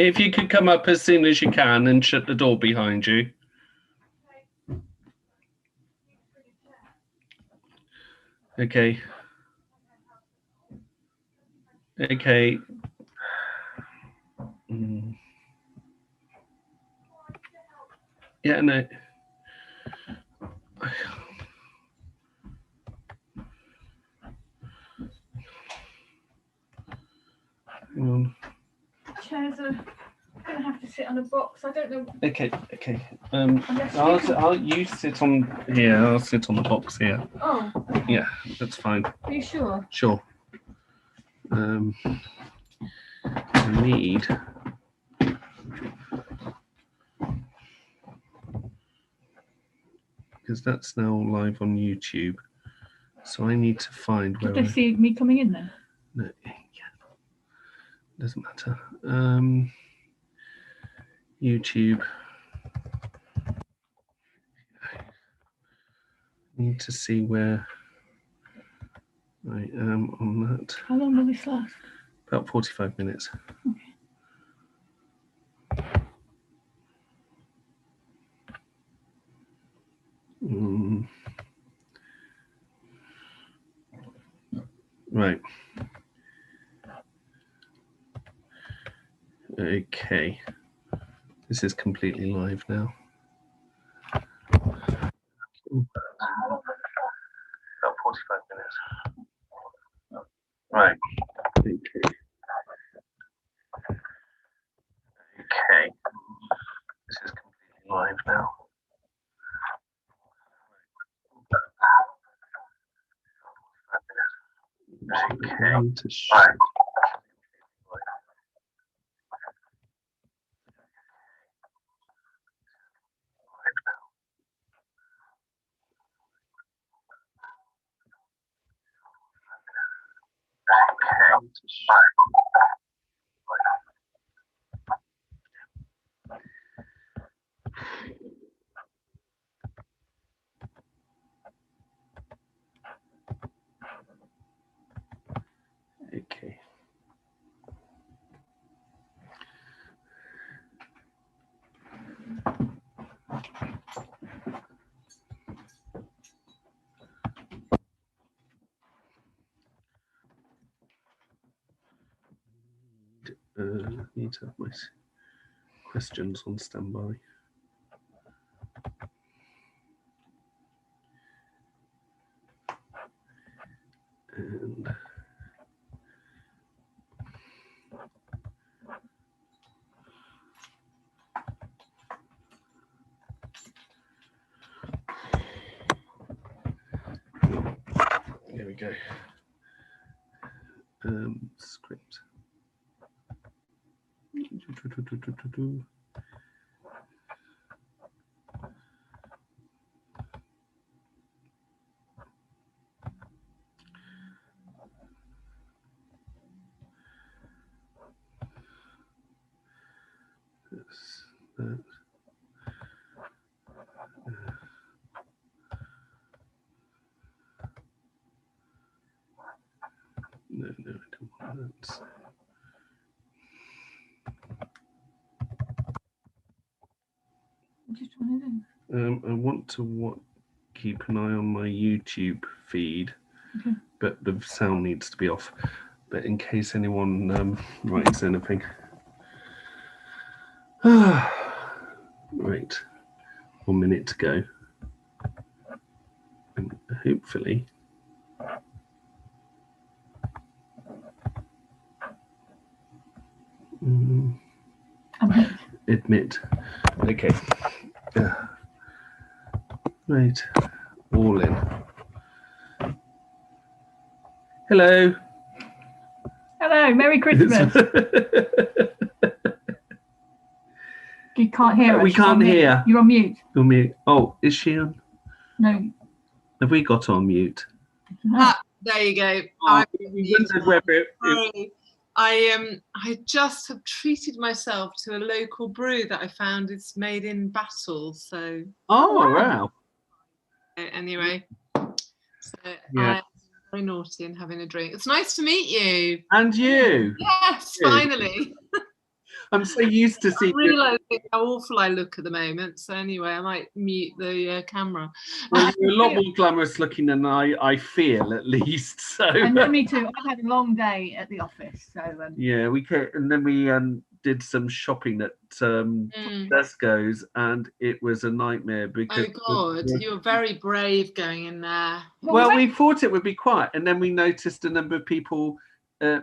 If you could come up as soon as you can and shut the door behind you. Okay. Okay. Yeah, no. Hang on. Chairs are going to have to sit on a box. I don't know. Okay. You sit on here. I'll sit on the box here. Oh. Okay. Yeah, that's fine. Are you sure? Sure. I need. Because that's now live on YouTube. So I need to find where. Did they see me coming in then? No, yeah. Doesn't matter. YouTube. Need to see where I am on that. How long will this last? About 45 minutes. Okay. Right. Okay. This is completely live now. About 45 minutes. Right. Okay. Okay. This is completely live now. Okay. To right. Okay. Need to have my questions on standby. And there we go. Script. That. No, I don't want that. I want to keep an eye on my YouTube feed, but the sound needs to be off. But in case anyone writes anything. Right, 1 minute to go. And hopefully admit. Okay. Right. All in. Hello. Hello. Merry Christmas. You can't hear us. We can't hear. You're on mute. You're on mute. Oh, is she on? No. Have we got her on mute? There you go. I just have treated myself to a local brew that I found. It's made in Battle, so. Oh wow. Anyway, so I'm very naughty and having a drink. It's nice to meet you. And you. Yes, finally. I'm so used to I'm seeing you. realising how awful I look at the moment. So anyway, I might mute the camera. Well, you're a lot more glamorous looking than I feel, at least. So I know, me too. I've had a long day at the office, so yeah, we came, and then we did some shopping at Tesco's, and it was a nightmare because. Oh God, you were very brave going in there. Well, we thought it would be quiet, and then we noticed a number of people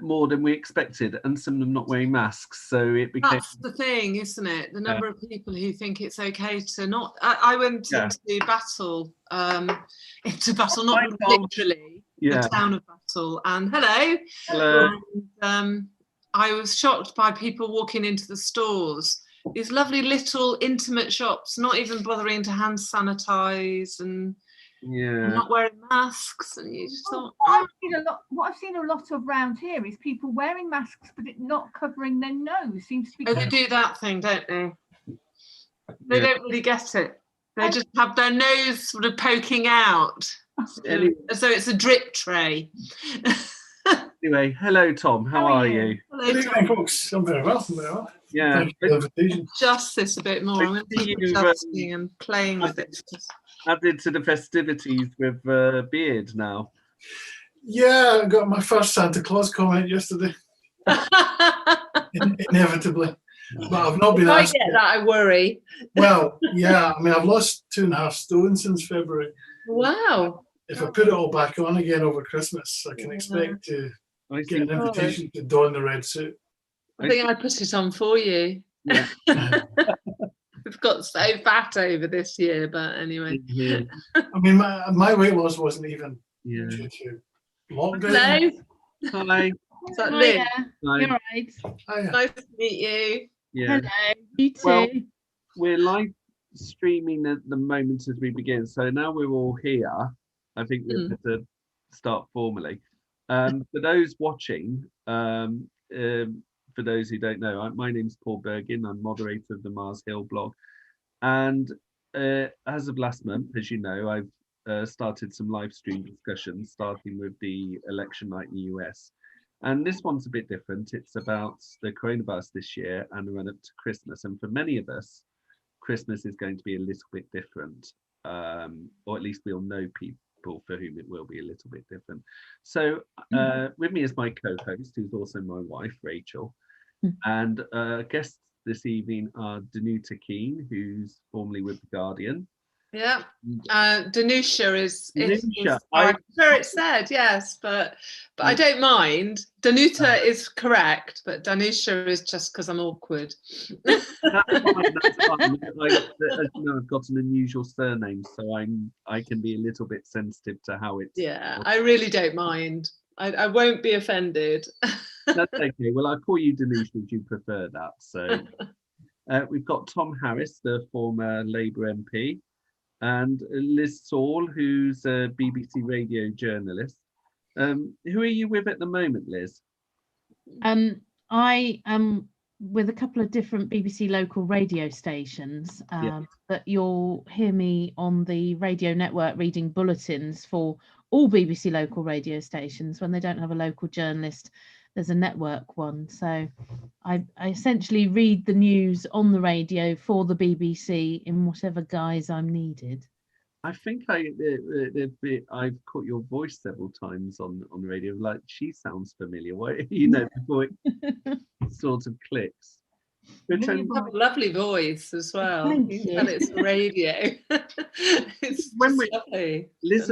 more than we expected, and some of them not wearing masks. So it became. That's the thing, isn't it? The number of people who think it's okay to not. I went into battle, not literally, the town of Battle, and hello. And, I was shocked by people walking into the stores. These lovely little intimate shops, not even bothering to hand sanitize and not wearing masks, and you just thought. What I've seen a lot of around here is people wearing masks, but it not covering their nose. Seems to be. Oh, they do that thing, don't they? They don't really get it. They just have their nose sort of poking out, as though it's a drip tray. Anyway, hello Tom, how are you? Hello, Good evening, folks. I'm very well. Yeah. Thank you for the invitation. Adjust this a bit more. I'm going to keep adjusting and playing with it. Added to the festivities with Beard now. Yeah, I got my first Santa Claus comment yesterday. Inevitably. But I've not been asked. I get that, I worry. Well, yeah, I mean, I've lost 2.5 stone since February. Wow. If I put it all back on again over Christmas, I can expect to get an invitation to don the red suit. I think I put it on for you. Yeah. We've got so fat over this year, but anyway. Yeah. I mean, my weight loss wasn't even due to lockdown. Hello. Hi. Is that Lynn? Hi. You're right. Hiya. Nice to meet you. Yeah. Hello. You too. Well, we're live streaming at the moment as we begin. So now we're all here. I think we're going to start formally. For those watching, for those who don't know, my name's Paul Bergin. I'm moderator of the Mars Hill blog. And as of last month, as you know, I've started some live stream discussions, starting with the election night in the US. And this one's a bit different. It's about the coronavirus this year and the run up to Christmas. And for many of us, Christmas is going to be a little bit different, or at least we'll know people for whom it will be a little bit different. So with me is my co-host, who's also my wife, Rachel. And guests this evening are Danuta Keane, who's formerly with The Guardian. Yeah, Danusha is Danusha. I'm sure it's said, yes, but I don't mind. Danuta is correct, but Danusha is just because I'm awkward. That's fine, that's fine. As you know, I've got an unusual surname, so I can be a little bit sensitive to how it's. Yeah, I really don't mind. I won't be offended. That's okay. Well, I'll call you Danusha if you prefer that. So we've got Tom Harris, the former Labour MP. And Liz Saul, who's a BBC radio journalist. Who are you with at the moment, Liz? I am with a couple of different BBC local radio stations, but you'll hear me on the radio network reading bulletins for all BBC local radio stations. When they don't have a local journalist, there's a network one. So I essentially read the news on the radio for the BBC in whatever guise I'm needed. I think I've caught your voice several times on the radio. Like, she sounds familiar. What, you know, before it sort of clicks. You have a lovely voice as well. Thank you. you. And it's radio. It's when we, lovely. Liz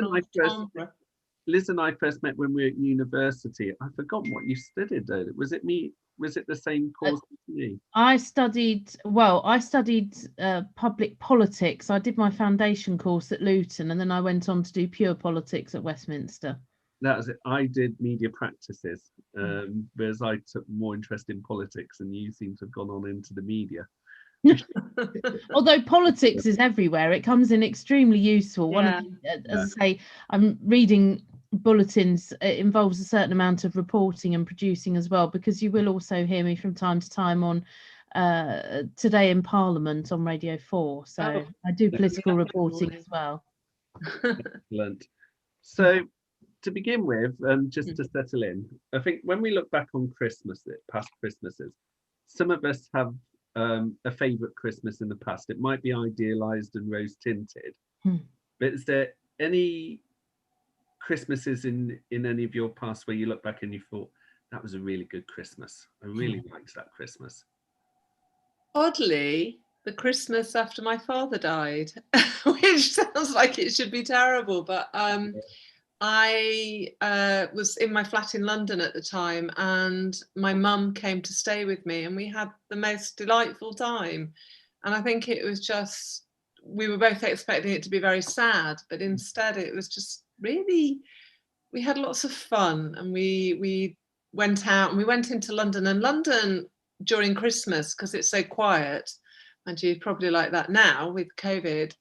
and I first met when we were at university. I've forgotten what you studied though. Was it the same course as me? I studied public politics. I did my foundation course at Luton, and then I went on to do pure politics at Westminster. That was it. I did media practices, whereas I took more interest in politics, and you seem to have gone on into the media. Although politics is everywhere, it comes in extremely useful. Yeah. As I say, I'm reading bulletins. It involves a certain amount of reporting and producing as well, because you will also hear me from time to time on Today in Parliament on Radio 4. So I do political reporting as well. Excellent. So to begin with, just to settle in, I think when we look back on Christmas, past Christmases, some of us have a favourite Christmas in the past. It might be idealised and rose tinted, but is there any Christmases in any of your past where you look back and you thought that was a really good Christmas? I really liked that Christmas. Oddly, the Christmas after my father died, which sounds like it should be terrible, but I was in my flat in London at the time, and my mum came to stay with me, and we had the most delightful time. And I think it was just, we were both expecting it to be very sad, but instead it was just really, we had lots of fun, and we went out and we went into London, and London during Christmas, because it's so quiet, and you probably like that now with COVID,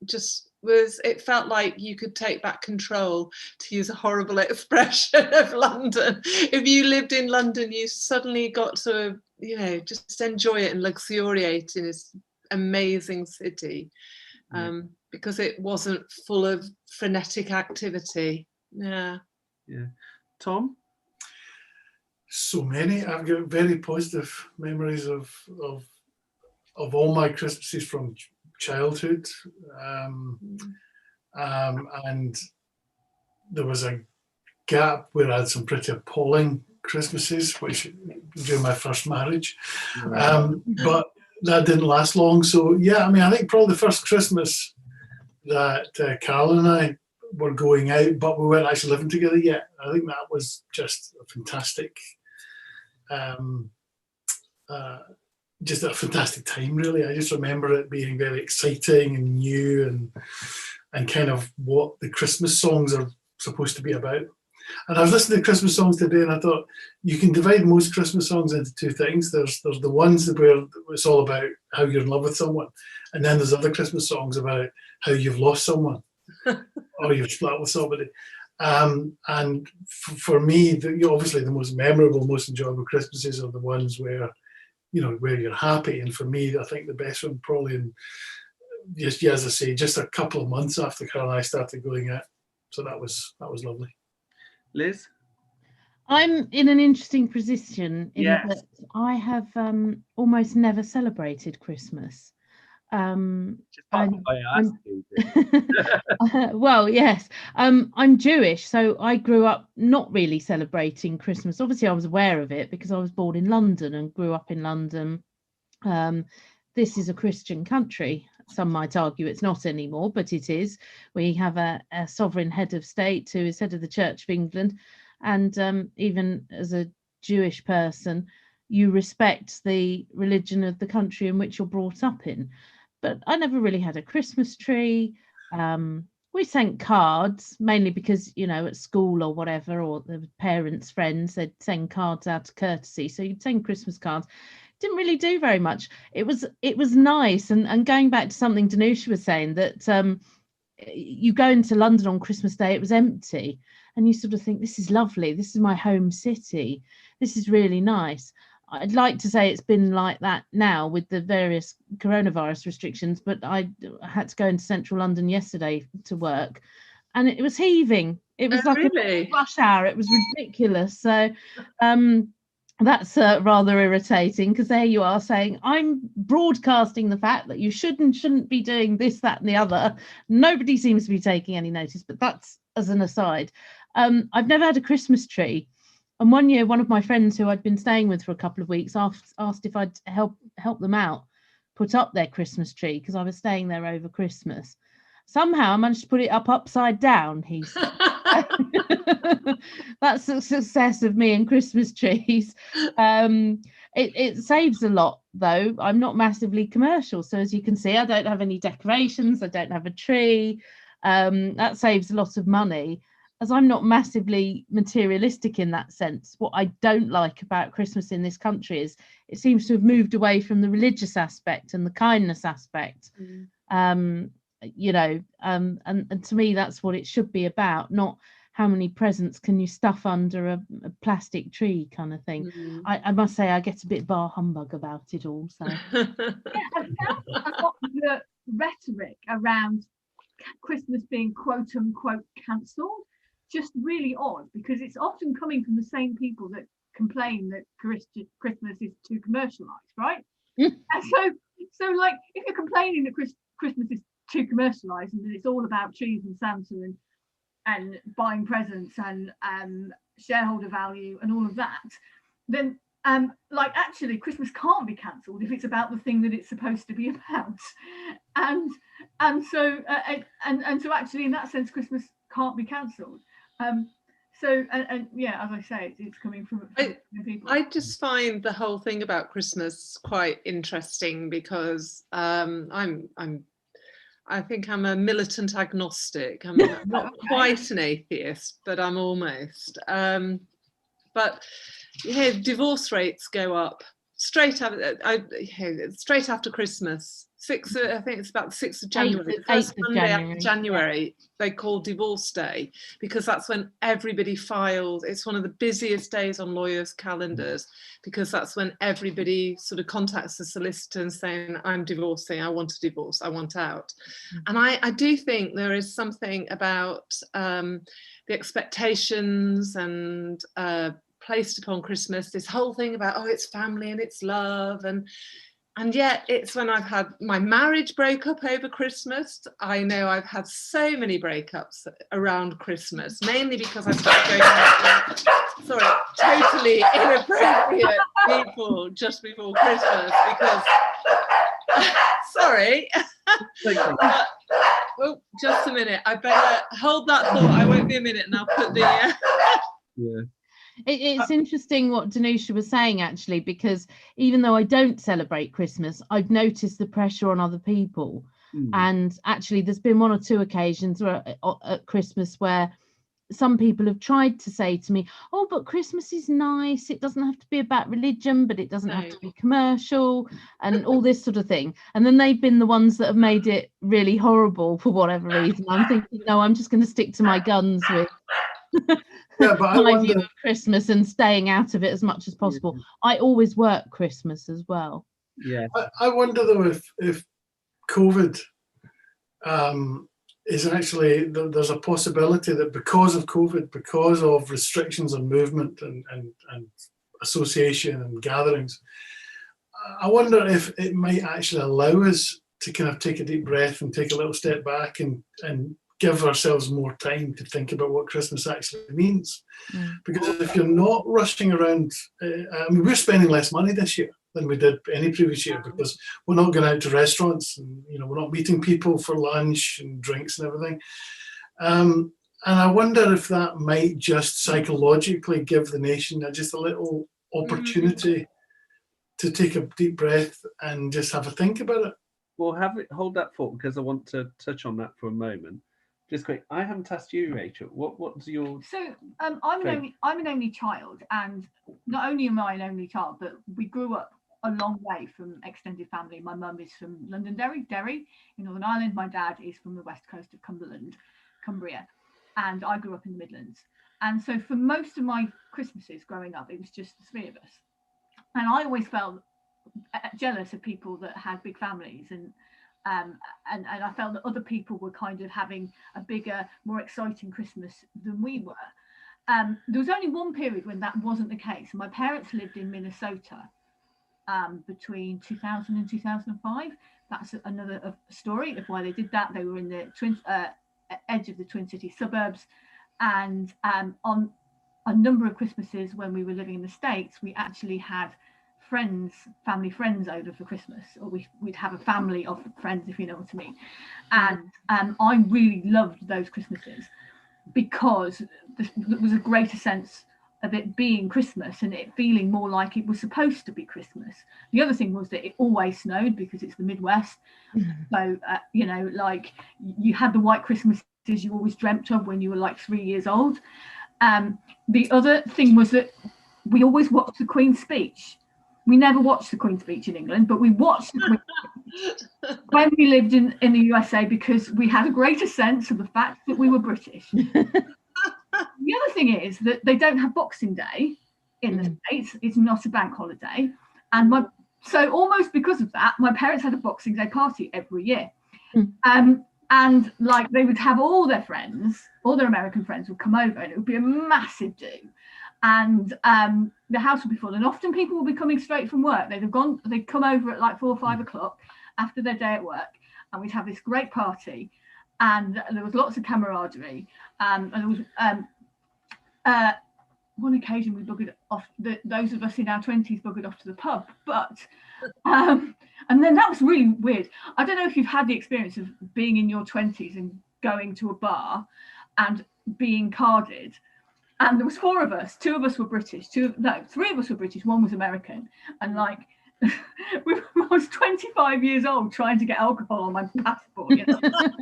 just was, it felt like you could take back control, to use a horrible expression, of London. If you lived in London, you suddenly got to, you know, just enjoy it and luxuriate in this amazing city, because it wasn't full of frenetic activity. Yeah. Tom? So many. I've got very positive memories of all my Christmases from childhood, and there was a gap where I had some pretty appalling Christmases, which during my first marriage, but that didn't last long. So yeah, I mean, I think probably the first Christmas that Carol and I were going out, but we weren't actually living together yet. I think that was just a fantastic, just a fantastic time, really. I just remember it being very exciting and new, and kind of what the Christmas songs are supposed to be about. And I was listening to Christmas songs today, and I thought you can divide most Christmas songs into two things. There's the ones where it's all about how you're in love with someone, and then there's other Christmas songs about how you've lost someone or you've split with somebody. And for me, obviously the most memorable, most enjoyable Christmases are the ones where, you know, where you're happy. And for me, I think the best one probably, as I say, just a couple of months after Carol and I started going out. So that was lovely. Liz? I'm in an interesting position in that I have almost never celebrated Christmas. Well, yes, I'm Jewish, so I grew up not really celebrating Christmas. Obviously, I was aware of it because I was born in London and grew up in London. This is a Christian country. Some might argue it's not anymore, but it is. We have a sovereign head of state who is head of the Church of England, and even as a Jewish person, you respect the religion of the country in which you're brought up in. But I never really had a Christmas tree. We sent cards, mainly because, you know, at school or whatever, or the parents' friends, they'd send cards out of courtesy. So you'd send Christmas cards. Didn't really do very much. It was nice. And going back to something Danusha was saying, that you go into London on Christmas Day, it was empty. And you sort of think, this is lovely. This is my home city. This is really nice. I'd like to say it's been like that now with the various coronavirus restrictions, but I had to go into central London yesterday to work, and it was heaving. It was like a rush hour. It was ridiculous. So that's rather irritating, because there you are saying, I'm broadcasting the fact that you shouldn't be doing this, that and the other. Nobody seems to be taking any notice, but that's as an aside. I've never had a Christmas tree. And one year, one of my friends who I'd been staying with for a couple of weeks asked if I'd help them out put up their Christmas tree, because I was staying there over Christmas. Somehow I managed to put it up upside down, he said. That's the success of me and Christmas trees. It saves a lot, though. I'm not massively commercial. So as you can see, I don't have any decorations. I don't have a tree. That saves a lot of money. As I'm not massively materialistic in that sense, what I don't like about Christmas in this country is it seems to have moved away from the religious aspect and the kindness aspect. You know, and to me, that's what it should be about, not how many presents can you stuff under a plastic tree kind of thing. I must say I get a bit bar humbug about it all. So yeah, I found a lot of the rhetoric around Christmas being quote unquote cancelled just really odd, because it's often coming from the same people that complain that Christmas is too commercialized, right? Mm. And so like if you're complaining that Christmas is too commercialized and that it's all about trees and Santa and buying presents and shareholder value and all of that, then like actually Christmas can't be cancelled if it's about the thing that it's supposed to be about, and so actually in that sense Christmas can't be cancelled. So yeah, as I say, it's coming from people. I just find the whole thing about Christmas quite interesting because I think I'm a militant agnostic. I'm not quite an atheist, but I'm almost. But yeah, divorce rates go up straight after Christmas. I think it's about the 6th of January. The first Monday after January, they call Divorce Day because that's when everybody files. It's one of the busiest days on lawyers' calendars because that's when everybody sort of contacts the solicitor and saying, I'm divorcing, I want a divorce, I want out. And I do think there is something about the expectations and placed upon Christmas, this whole thing about, oh, it's family and it's love, and yet it's when I've had my marriage break up over Christmas. I know I've had so many breakups around Christmas, mainly because I started going out with, totally inappropriate people just before Christmas because, sorry. Oh, just a minute. I better hold that thought. I won't be a minute and I'll put the... Yeah. It's interesting what Danusha was saying, actually, because even though I don't celebrate Christmas, I've noticed the pressure on other people. And actually, there's been one or two occasions where, at Christmas where some people have tried to say to me, oh, but Christmas is nice. It doesn't have to be about religion, but it doesn't have to be commercial and all this sort of thing. And then they've been the ones that have made it really horrible for whatever reason. I'm thinking, no, I'm just going to stick to my guns with... Yeah, but my view of Christmas and staying out of it as much as possible. I always work Christmas as well. Yeah. I wonder though if COVID is actually, there's a possibility that because of COVID, because of restrictions on movement and association and gatherings, I wonder if it might actually allow us to kind of take a deep breath and take a little step back and give ourselves more time to think about what Christmas actually means. Because if you're not rushing around, I mean, we're spending less money this year than we did any previous year because we're not going out to restaurants and, you know, we're not meeting people for lunch and drinks and everything. And I wonder if that might just psychologically give the nation just a little opportunity to take a deep breath and just have a think about it. Well, hold that thought because I want to touch on that for a moment. Just quick, I haven't asked you, Rachel. What's your... So I'm an only child, and not only am I an only child, but we grew up a long way from extended family. My mum is from Londonderry, Derry, in Northern Ireland. My dad is from the west coast of Cumberland, Cumbria, and I grew up in the Midlands. And so for most of my Christmases growing up, it was just the three of us. And I always felt jealous of people that had big families, and I felt that other people were kind of having a bigger, more exciting Christmas than we were. There was only one period when that wasn't the case. My parents lived in Minnesota between 2000 and 2005. That's another story of why they did that. They were in the edge of the Twin Cities suburbs, and on a number of Christmases when we were living in the States, we actually had family friends over for Christmas, or we'd have a family of friends, if you know what I mean. And I really loved those Christmases because there was a greater sense of it being Christmas and it feeling more like it was supposed to be Christmas. The other thing was that it always snowed because it's the Midwest. So, you know, like you had the white Christmases you always dreamt of when you were like 3 years old. The other thing was that we always watched the Queen's speech. We never watched the Queen's speech in England, but we watched the Queen's speech when we lived in the USA because we had a greater sense of the fact that we were British. The other thing is that they don't have Boxing Day in the States. It's not a bank holiday. And so almost because of that, my parents had a Boxing Day party every year. And like they would have all their friends, all their American friends would come over and it would be a massive do. and the house will be full, and often people will be coming straight from work. They'd come over at like 4 or 5 o'clock after their day at work, and we'd have this great party, and there was lots of camaraderie, and there was one occasion we buggered off, those of us in our 20s buggered off to the pub, but and then that was really weird. I don't know if you've had the experience of being in your 20s and going to a bar and being carded. And there was 4 of us. 2 of us were British. 3 of us were British. 1 was American. And like, I was 25 years old trying to get alcohol on my passport. You know,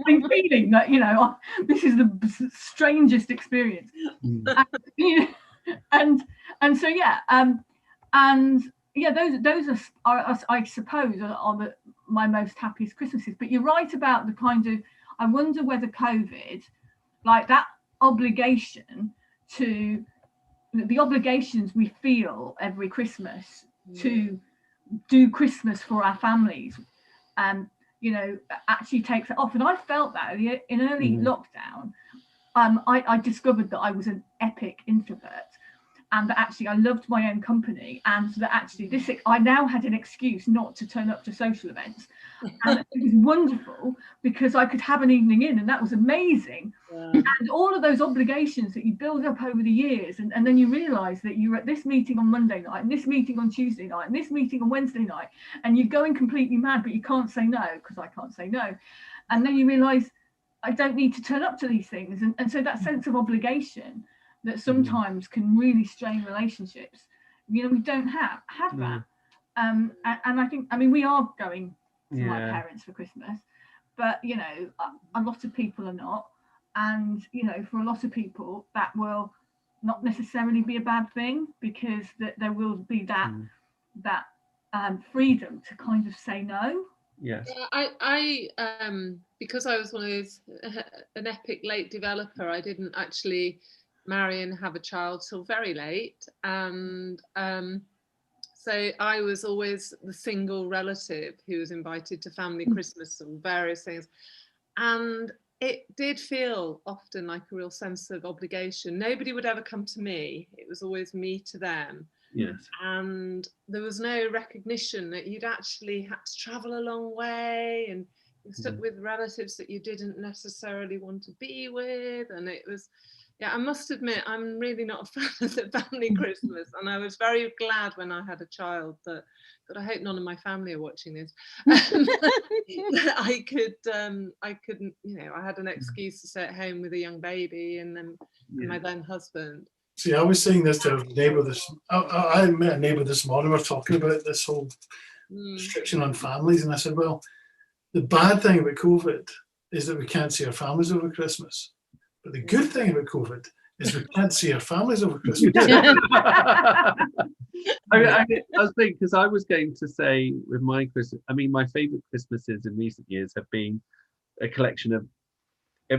and feeling that, you know, this is the strangest experience. And so yeah, and yeah, those are I suppose are my most happiest Christmases. But you're right about the kind of, I wonder whether COVID, like that obligation to the obligations we feel every Christmas to do Christmas for our families, you know, actually takes it off. And I felt that in early lockdown. I discovered that I was an epic introvert, and that actually I loved my own company, and that actually I now had an excuse not to turn up to social events. And it was wonderful because I could have an evening in, and that was amazing. Yeah. And all of those obligations that you build up over the years, and then you realise that you're at this meeting on Monday night, and this meeting on Tuesday night, and this meeting on Wednesday night, and you're going completely mad, but you can't say no, because I can't say no. And then you realise I don't need to turn up to these things. And so that sense of obligation that sometimes can really strain relationships, you know, we don't have that. And I think, I mean, we are going to my parents for Christmas, but, you know, a lot of people are not. And, you know, for a lot of people, that will not necessarily be a bad thing, because there will be that freedom to kind of say no. Yes. I because I was one of those, an epic late developer, I didn't actually marry and have a child till very late, and so I was always the single relative who was invited to family Christmas and various things, and it did feel often like a real sense of obligation. Nobody would ever come to me, it was always me to them. Yes. And there was no recognition that you'd actually had to travel a long way, and you're stuck with relatives that you didn't necessarily want to be with. And it was, yeah, I must admit, I'm really not a fan of the family Christmas. And I was very glad when I had a child that I hope none of my family are watching this. I couldn't, you know, I had an excuse to stay at home with a young baby and then my then husband. See, I was saying this to a neighbour I met a neighbour this morning, we were talking about this whole restriction on families, and I said, well, the bad thing about COVID is that we can't see our families over Christmas. But the good thing about COVID is we can't see our families over Christmas. I was thinking, because I was going to say with my Christmas, I mean, my favourite Christmases in recent years have been a collection of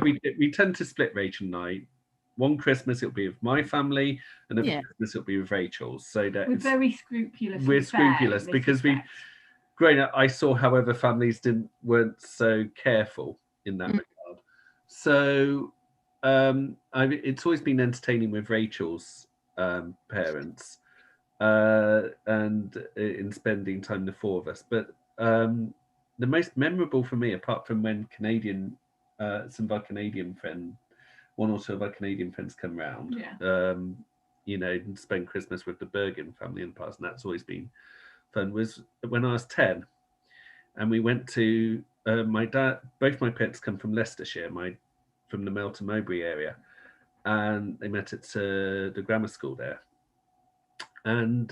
we tend to split Rachel and I. One Christmas it'll be with my family, and another Christmas it'll be with Rachel's. So that we're very scrupulous. We're scrupulous because we, growing up, I saw how other families weren't so careful in that regard. So it's always been entertaining with Rachel's parents, and in spending time, the 4 of us. But the most memorable for me, apart from when some of our Canadian friends, 1 or 2 of our Canadian friends come round, you know, and spend Christmas with the Bergen family in the past, and that's always been fun, was when I was 10, and we went to my dad. Both my parents come from Leicestershire, from the Melton Mowbray area, and they met at the grammar school there. And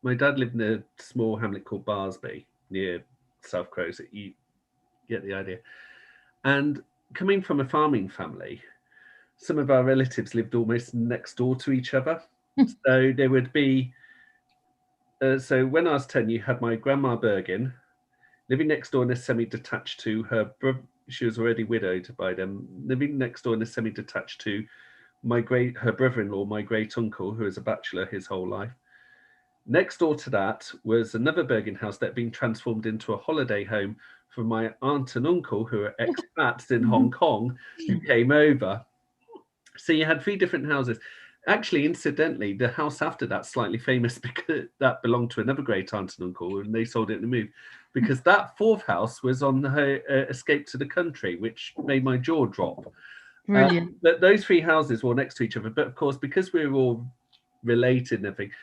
my dad lived in a small hamlet called Barsby near South Crowsett. You get the idea. And coming from a farming family, some of our relatives lived almost next door to each other. So there would be, so when I was 10, you had my grandma Bergen living next door in a semi-detached to her brother. She was already widowed by them, living next door in a semi-detached to her brother-in-law, my great uncle, who was a bachelor his whole life. Next door to that was another Bergen house that had been transformed into a holiday home for my aunt and uncle, who are expats in Hong Kong, who came over. So you had 3 different houses. actually, incidentally, the house after that's slightly famous because that belonged to another great aunt and uncle, and they sold it and moved. Because that fourth house was on her escape to the country, which made my jaw drop. Brilliant. But those three houses were next to each other. But of course, because we were all related and everything,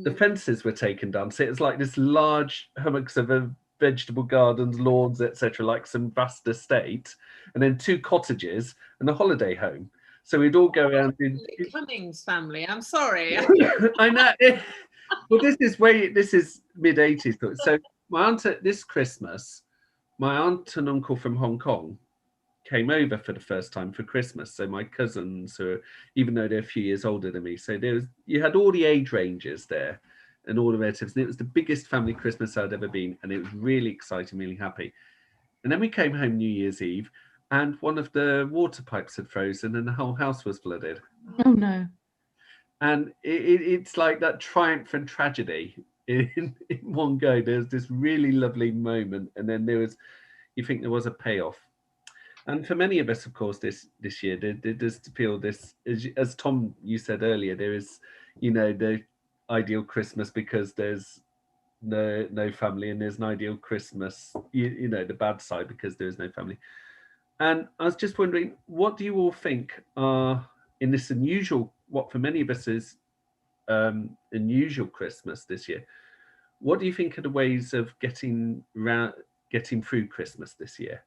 the fences were taken down. So it's like this large hummocks of vegetable gardens, lawns, etc., like some vast estate, and then 2 cottages and a holiday home. So we'd all go around. Cummings family. I'm sorry. I know. Well, this is mid-80s. So my aunt this Christmas, my aunt and uncle from Hong Kong came over for the first time for Christmas. So my cousins, who, even though they're a few years older than me, so you had all the age ranges there and all the relatives, and it was the biggest family Christmas I'd ever been, and it was really exciting, really happy. And then we came home New Year's Eve, and one of the water pipes had frozen and the whole house was flooded. Oh no. And it's like that triumph and tragedy in one go. There's this really lovely moment, and then you think there was a payoff. And for many of us, of course, this year, there does feel this, as Tom, you said earlier, there is, the ideal Christmas because there's no family, and there's an ideal Christmas, the bad side because there is no family. And I was just wondering, what do you all think are, in this unusual, what for many of us is unusual Christmas this year, what do you think are the ways of getting through Christmas this year?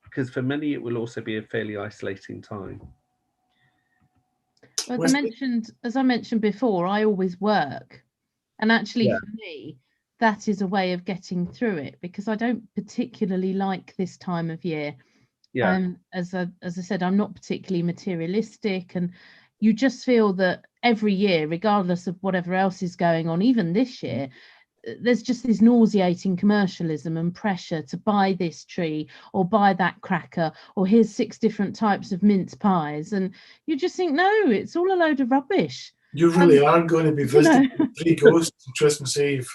Because for many, it will also be a fairly isolating time. Well, as I mentioned before, I always work. And actually, for me, that is a way of getting through it, because I don't particularly like this time of year. Yeah. As I said, I'm not particularly materialistic, and you just feel that every year, regardless of whatever else is going on, even this year, there's just this nauseating commercialism and pressure to buy this tree or buy that cracker, or here's 6 different types of mince pies, and you just think, no, it's all a load of rubbish. You really are going to be visiting 3 ghosts on Christmas Eve.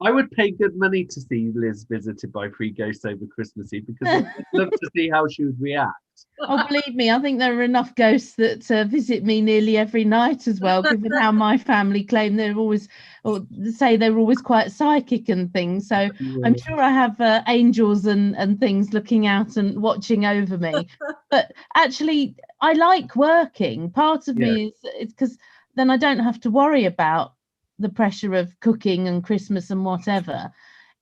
I would pay good money to see Liz visited by 3 ghosts over Christmas Eve, because I'd love to see how she would react. Oh, believe me, I think there are enough ghosts that visit me nearly every night as well, given how my family claim they're always, or say they're always quite psychic and things. So I'm sure I have angels and things looking out and watching over me. But actually, I like working. Part of me is it's because then I don't have to worry about the pressure of cooking and Christmas and whatever.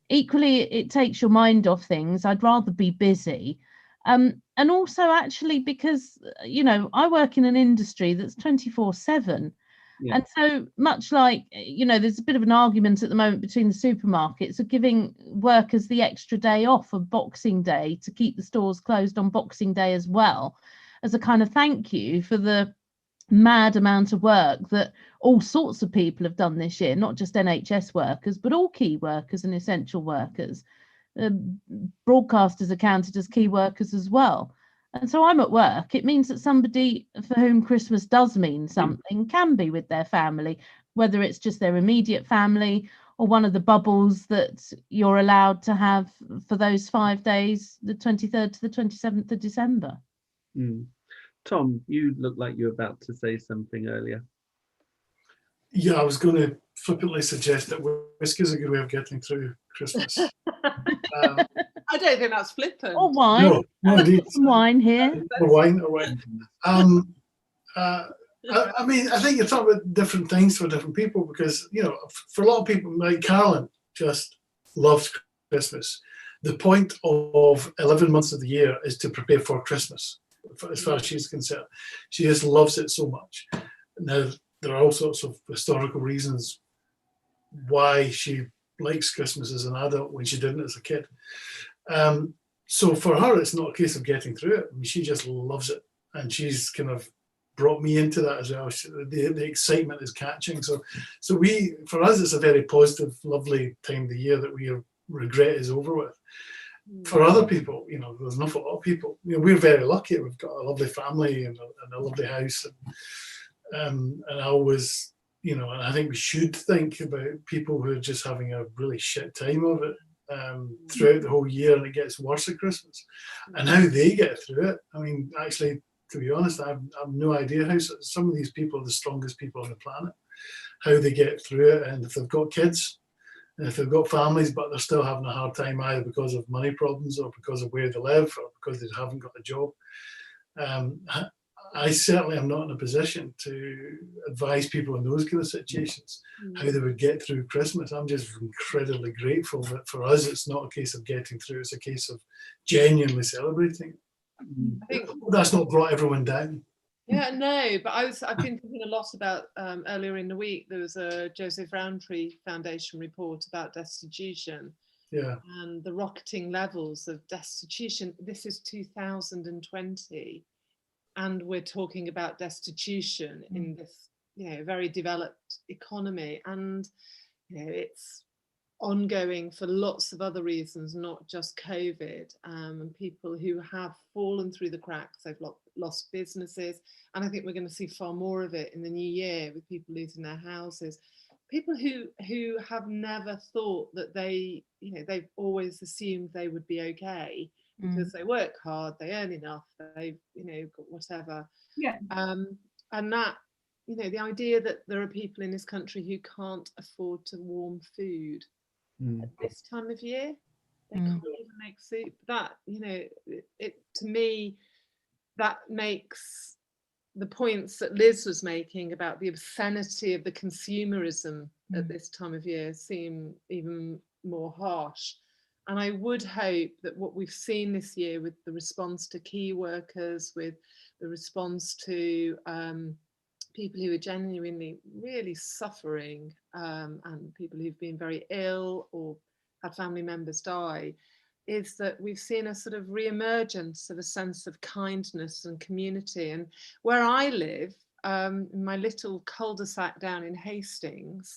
Equally, it takes your mind off things. I'd rather be busy. And also, actually, because, I work in an industry that's 24/7. Yeah. And so much like, there's a bit of an argument at the moment between the supermarkets of giving workers the extra day off of Boxing Day to keep the stores closed on Boxing Day as well, as a kind of thank you for the mad amount of work that all sorts of people have done this year, not just NHS workers, but all key workers and essential workers. Broadcasters are counted as key workers as well. And so I'm at work. It means that somebody for whom Christmas does mean something can be with their family, whether it's just their immediate family or one of the bubbles that you're allowed to have for those 5 days, the 23rd to the 27th of December. Tom, you look like you were about to say something earlier. Yeah, I was going to flippantly suggest that whiskey is a good way of getting through Christmas. I don't think that's flippant. Or wine. No, indeed. Some wine here. Or wine. I mean, I think you're talking about different things for different people, because, for a lot of people, like Carolyn, just loves Christmas. The point of 11 months of the year is to prepare for Christmas, as far as she's concerned. She just loves it so much. Now, there are all sorts of historical reasons why she likes Christmas as an adult when she didn't as a kid. So for her, it's not a case of getting through it. I mean, she just loves it, and she's kind of brought me into that as well. The excitement is catching. So for us, it's a very positive, lovely time of the year that we regret is over with. For other people, there's an awful lot of people. We're very lucky. We've got a lovely family and a lovely house, and I always, and I think we should think about people who are just having a really shit time of it throughout the whole year, and it gets worse at Christmas, and how they get through it. I mean, actually, to be honest. I've no idea how some of these people are the strongest people on the planet, how they get through it, and if they've got kids, and if they've got families, but they're still having a hard time either because of money problems or because of where they live or because they haven't got a job. I certainly am not in a position to advise people in those kind of situations how they would get through Christmas. I'm just incredibly grateful that for us, it's not a case of getting through, it's a case of genuinely celebrating. I think that's not brought everyone down. Yeah, no, but I've been thinking a lot about earlier in the week, there was a Joseph Rowntree Foundation report about destitution. Yeah. And the rocketing levels of destitution. This is 2020. And we're talking about destitution in this, very developed economy, and it's ongoing for lots of other reasons, not just COVID. And people who have fallen through the cracks, they've lost businesses, and I think we're going to see far more of it in the new year with people losing their houses. People who have never thought that they've always assumed they would be okay. Because they work hard, they earn enough, they've got whatever. Yeah. And that, the idea that there are people in this country who can't afford to warm food at this time of year, they can't even make soup. That, it to me, that makes the points that Liz was making about the obscenity of the consumerism at this time of year seem even more harsh. And I would hope that what we've seen this year with the response to key workers, with the response to people who are genuinely really suffering, and people who've been very ill or had family members die, is that we've seen a sort of re-emergence of a sense of kindness and community. And where I live, in my little cul-de-sac down in Hastings,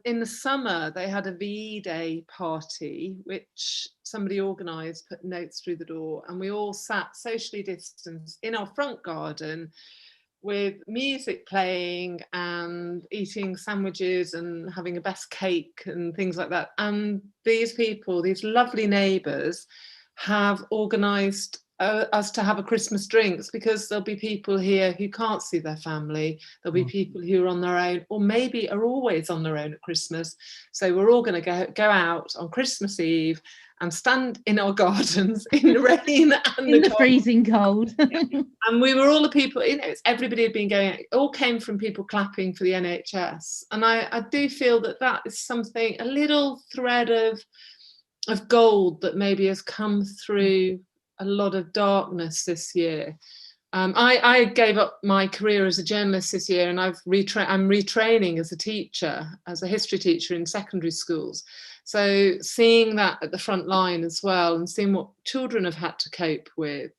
in the summer they had a VE Day party, which somebody organised, put notes through the door, and we all sat socially distanced in our front garden with music playing and eating sandwiches and having a best cake and things like that. And these people, these lovely neighbours, have organised us to have a Christmas drinks, because there'll be people here who can't see their family, there'll be people who are on their own, or maybe are always on their own at Christmas. So we're all going to go out on Christmas Eve and stand in our gardens in the rain and in the freezing cold. And we were all the people, it's everybody had been going, it all came from people clapping for the NHS. And I do feel that is something, a little thread of gold that maybe has come through a lot of darkness this year. I gave up my career as a journalist this year, and I'm retraining as a teacher, as a history teacher in secondary schools. So seeing that at the front line as well, and seeing what children have had to cope with,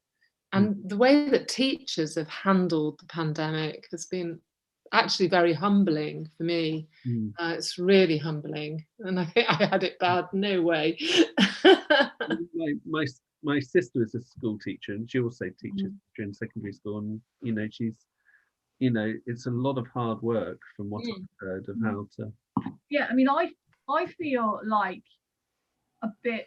and the way that teachers have handled the pandemic has been actually very humbling for me. It's really humbling, and I think I had it bad, no way. My sister is a school teacher, and she also teaches in secondary school, and she's it's a lot of hard work from what I've heard of how to. Yeah, I mean, I feel like a bit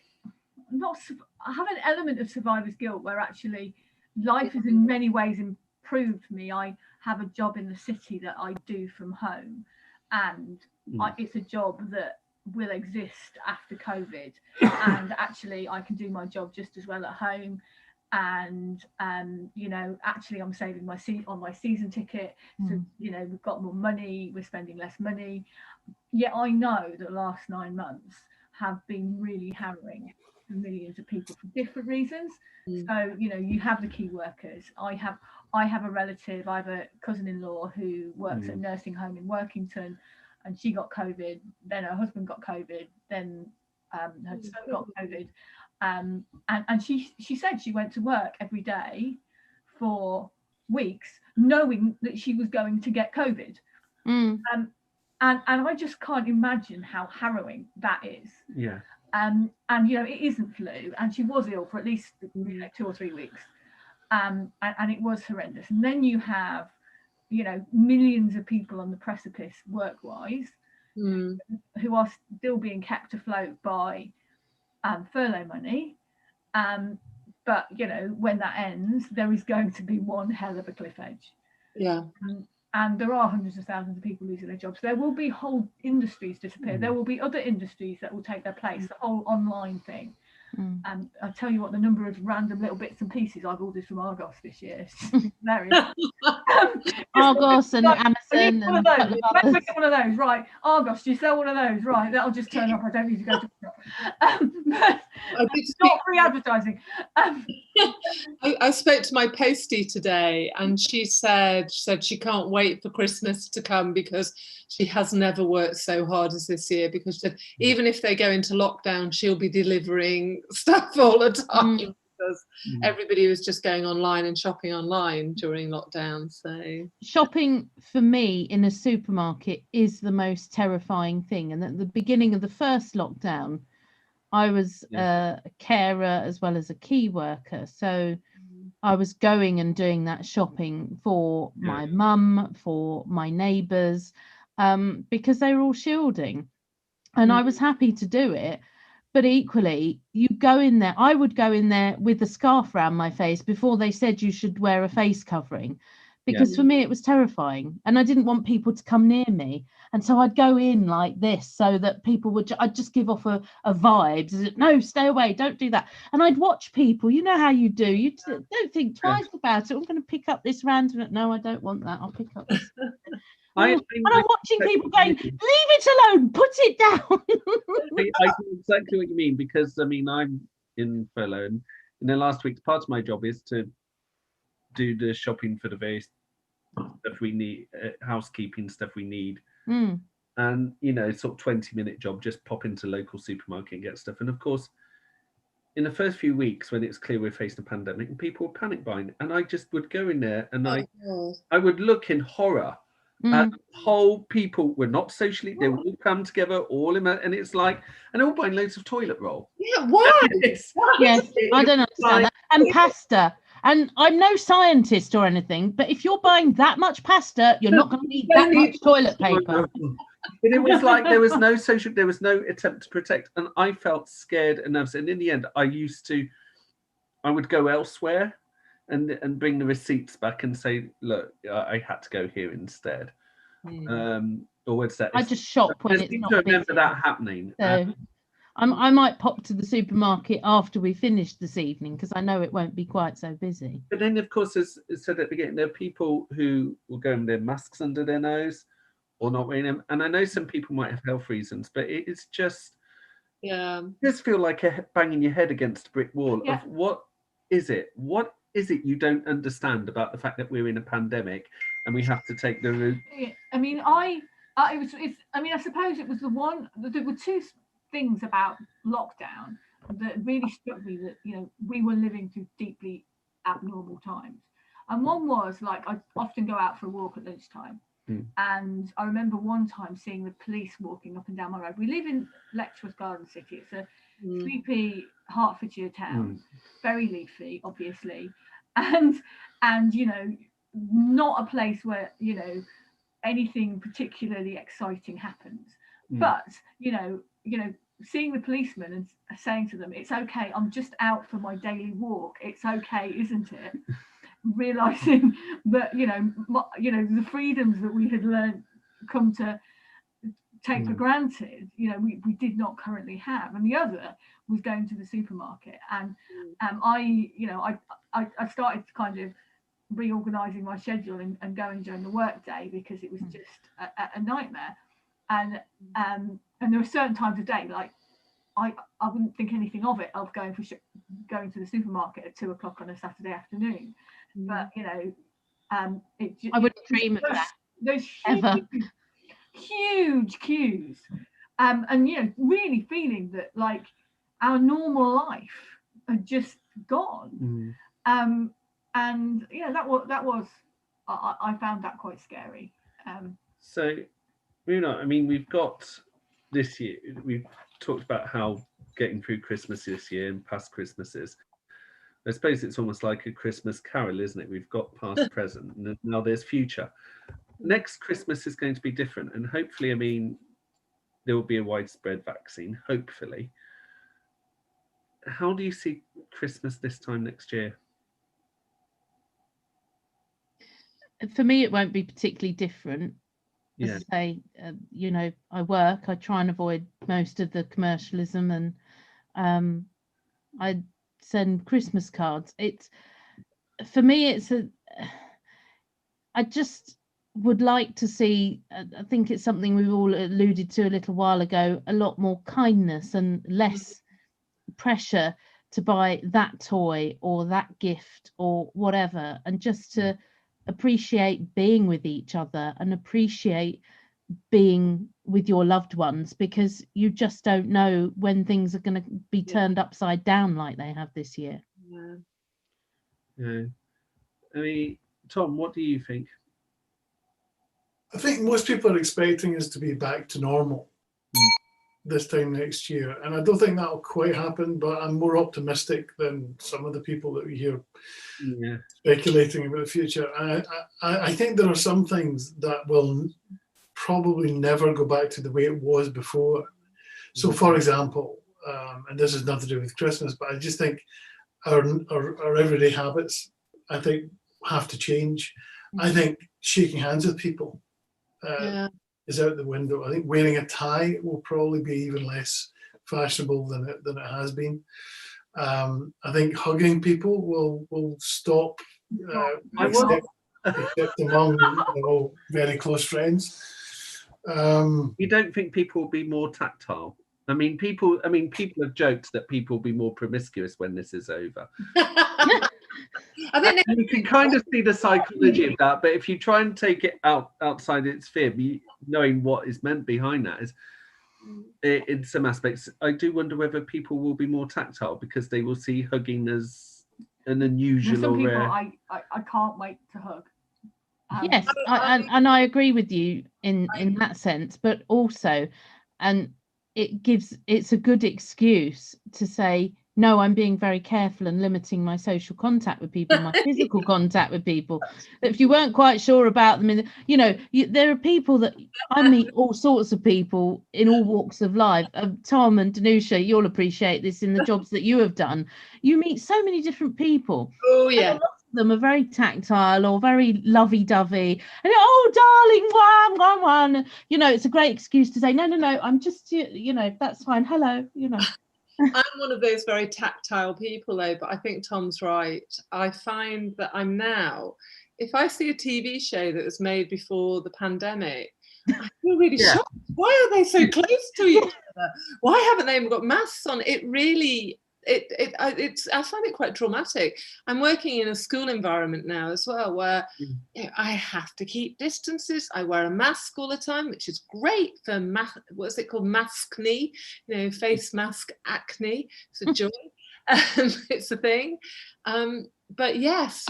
I have an element of survivor's guilt, where actually life has in many ways improved for me. I have a job in the city that I do from home, and it's a job that will exist after COVID, and actually I can do my job just as well at home, and actually I'm saving my seat on my season ticket, so we've got more money, we're spending less money. Yet I know that the last 9 months have been really harrowing for millions of people for different reasons. So you have the key workers. I have a relative, I have a cousin-in-law who works at a nursing home in Workington, and she got COVID, then her husband got COVID, then her son got COVID. And she said she went to work every day for weeks, knowing that she was going to get COVID. And I just can't imagine how harrowing that is. Yeah. And it isn't flu, and she was ill for at least 2 or 3 weeks. And it was horrendous. And then you have millions of people on the precipice work-wise, who are still being kept afloat by furlough money, but you know, when that ends, there is going to be one hell of a cliff edge. Yeah. And there are hundreds of thousands of people losing their jobs. There will be whole industries disappear. There will be other industries that will take their place. The whole online thing. And I'll tell you what, the number of random little bits and pieces I've ordered from Argos this year is very Argos and like, Amazon one and of those. One of those, right? Argos, do you sell one of those? Right, that'll just turn up. I don't need to go to it's not free advertising. I spoke to my postie today, and she said she can't wait for Christmas to come because she has never worked so hard as this year, because she said even if they go into lockdown, she'll be delivering stuff all the time because everybody was just going online and shopping online during lockdown. So shopping for me in a supermarket is the most terrifying thing. And at the beginning of the first lockdown, I was a carer as well as a key worker. So I was going and doing that shopping for my mum, for my neighbours, because they were all shielding. And I was happy to do it. But equally, you go in there, I would go in there with a scarf around my face before they said you should wear a face covering. Because for me, it was terrifying. And I didn't want people to come near me. And so I'd go in like this so that people would, I'd just give off a vibe. No, stay away, don't do that. And I'd watch people, you know how you do. You don't think twice about it. I'm going to pick up this random, no, I don't want that. I'll pick up this. And I'm watching people going, leave it alone, put it down. I know exactly what you mean, because I mean, I'm in furlough, and in the last week, part of my job is to do the shopping for the various stuff we need, housekeeping stuff we need. And you know, sort of 20-minute job, just pop into local supermarket and get stuff. And of course, in the first few weeks when it's clear we're facing a pandemic, and people were panic buying, and I just would go in there and I would look in horror at whole people were not socially, they would all come together all in, and it's like, and they're all buying loads of toilet roll. Why? Yes, I don't understand that. And pasta. And I'm no scientist or anything, but if you're buying that much pasta, you're not going to need that much toilet paper. But it was like there was no attempt to protect, and I felt scared and nervous. And in the end, I would go elsewhere and bring the receipts back and say, look, I had to go here instead. Or what's that? I just shop when it's not busy. I remember that happening. So I might pop to the supermarket after we finish this evening, because I know it won't be quite so busy. But then, of course, as said at the beginning, there are people who will go with their masks under their nose or not wearing them. And I know some people might have health reasons, but it's just, just feel like banging your head against a brick wall of what is it? What is it you don't understand about the fact that we're in a pandemic and we have to take the route? I mean, I suppose it was there were two things about lockdown that really struck me, that you know, we were living through deeply abnormal times. And one was, like, I often go out for a walk at lunchtime, and I remember one time seeing the police walking up and down my road. We live in Letchworth Garden City. It's a sleepy Hertfordshire town, very leafy, obviously, and you know, not a place where, you know, anything particularly exciting happens. But you know, seeing the policemen and saying to them, it's okay, I'm just out for my daily walk, it's okay, isn't it? Realizing that, you know, the freedoms that we had learned, come to take for granted, you know, we did not currently have. And the other was going to the supermarket, and I started kind of reorganizing my schedule and going during the workday, because it was just a nightmare. And there were certain times of day, like I wouldn't think anything of it, of going to the supermarket at 2:00 on a Saturday afternoon. But you know, I wouldn't dream of that. Those huge queues, and you know, really feeling that like our normal life had just gone. And yeah, that was I found that quite scary. So, you know, I mean, we've got this year, we've talked about how getting through Christmas this year and past Christmases. I suppose it's almost like a Christmas carol, isn't it? We've got past, present, and now there's future. Next Christmas is going to be different, and hopefully, I mean, there will be a widespread vaccine, hopefully. how do you see Christmas this time next year? For me, it won't be particularly different. Yeah. As I say, you know, I work, I try and avoid most of the commercialism, and I send Christmas cards. It's, for me, it's I just would like to see, I think it's something we've all alluded to a little while ago, a lot more kindness and less pressure to buy that toy or that gift or whatever, and just to appreciate being with each other and appreciate being with your loved ones, because you just don't know when things are going to be turned upside down like they have this year. Yeah. I mean, Tom, what do you think? I think most people are expecting us to be back to normal this time next year, and I don't think that'll quite happen, but I'm more optimistic than some of the people that we hear speculating about the future. I think there are some things that will probably never go back to the way it was before. So, for example, and this has nothing to do with Christmas, but I just think our everyday habits, I think, have to change. I think shaking hands with people is out the window. I think wearing a tie will probably be even less fashionable than it has been. I think hugging people will stop, except among very close friends. You don't think people will be more tactile? People have joked that people will be more promiscuous when this is over. I think you can kind of see the psychology of that, but if you try and take it outside its fib, knowing what is meant behind that is, in some aspects, I do wonder whether people will be more tactile because they will see hugging as an unusual. Some people I can't wait to hug. Yes, I agree with you in that sense, but also, and it's a good excuse to say, no, I'm being very careful and limiting my social contact with people, my physical contact with people. If you weren't quite sure about them, there are people that I meet, all sorts of people in all walks of life. Tom and Danusha, you'll appreciate this in the jobs that you have done. You meet so many different people. Oh yeah. And a lot of them are very tactile or very lovey-dovey. And oh, darling, one. It's a great excuse to say, no, I'm just, that's fine. Hello, I'm one of those very tactile people though, but I think Tom's right. I find that I'm now, if I see a TV show that was made before the pandemic, I feel really shocked. Why are they so close to each other? Why haven't they even got masks on? It really, I find it quite traumatic. I'm working in a school environment now as well, where I have to keep distances. I wear a mask all the time, which is great for what's it called, maskne, face mask acne. It's a joy. It's a thing. But yes,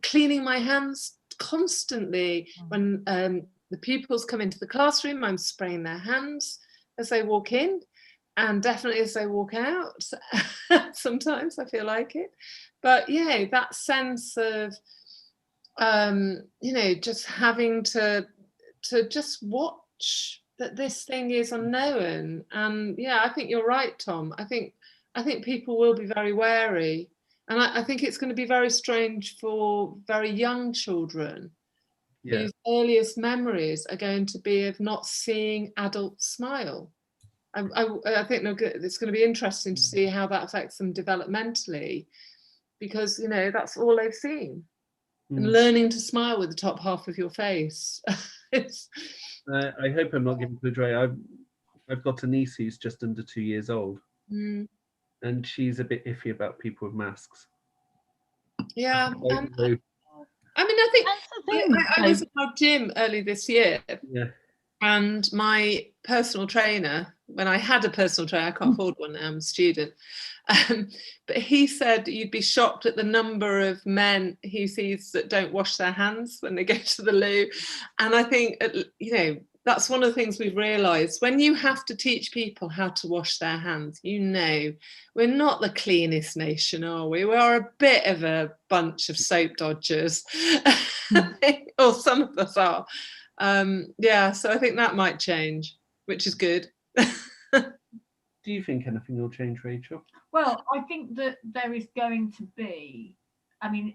cleaning my hands constantly. When the pupils come into the classroom, I'm spraying their hands as they walk in. And definitely as they walk out, sometimes I feel like it. But that sense of, just having to just watch that this thing is unknown. And I think you're right, Tom. I think people will be very wary. And I think it's going to be very strange for very young children whose earliest memories are going to be of not seeing adults smile. I think it's going to be interesting to see how that affects them developmentally, because that's all they've seen. And learning to smile with the top half of your face. I hope I'm not giving to Dre. I've got a niece who's just under 2 years old, and she's a bit iffy about people with masks. Yeah. I think I was at my gym early this year. Yeah. And my personal trainer, when I had a personal trainer, I can't afford one now, I'm a student, but he said you'd be shocked at the number of men he sees that don't wash their hands when they go to the loo. And I think, that's one of the things we've realised. When you have to teach people how to wash their hands, we're not the cleanest nation, are we? We are a bit of a bunch of soap dodgers, or some of us are. So I think that might change, which is good. do you think anything will change, Rachel? Well, I think that there is going to be, I mean,